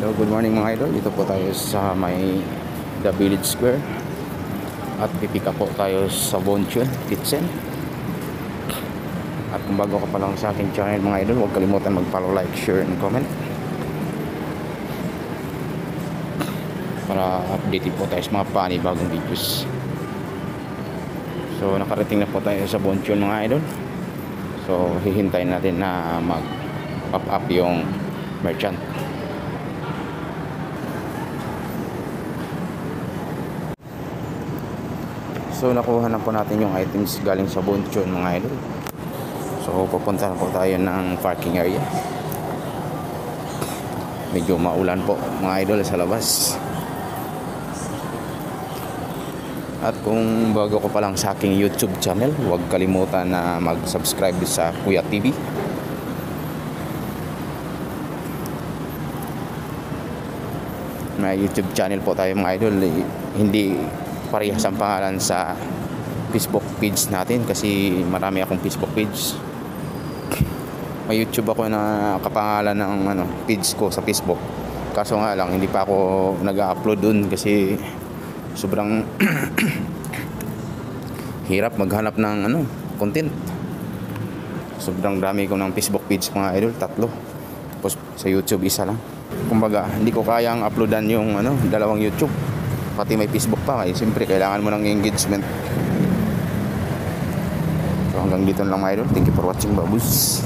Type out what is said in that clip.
So, good morning mga idol. Dito po tayo sa may The Village Square. At pipika po tayo sa Bonchon Kitchen. At kung bago ka pa lang sa aking channel mga idol, huwag kalimutan mag-follow, like, share, and comment para update po tayo sa mga panibagong videos. So nakarating na po tayo sa Bonchon mga idol. So hihintayin natin na mag-pop up yung merchant. So nakuha na po natin yung items galing sa Bonchon mga idol. So pupunta na po tayo ng parking area. Medyo maulan po mga idol sa labas. At kung bago ko pa lang sa aking YouTube channel, huwag kalimutan na mag-subscribe sa Kuya TV. May YouTube channel po tayo mga idol. Hindi parehas ang pangalan sa Facebook page natin kasi marami akong Facebook page. May YouTube ako na kapangalan ng page ko sa Facebook. Kaso nga lang hindi pa ako nag-upload dun kasi sobrang hirap maghanap ng content. Sobrang dami ko ng Facebook page mga idol, 3. Tapos sa YouTube isa lang. Kumbaga hindi ko kayang uploadan yung dalawang YouTube. Pati may Facebook pa kasi siyempre kailangan mo ng engagement. So hanggang dito lang mga idol. Thank you for watching, babus.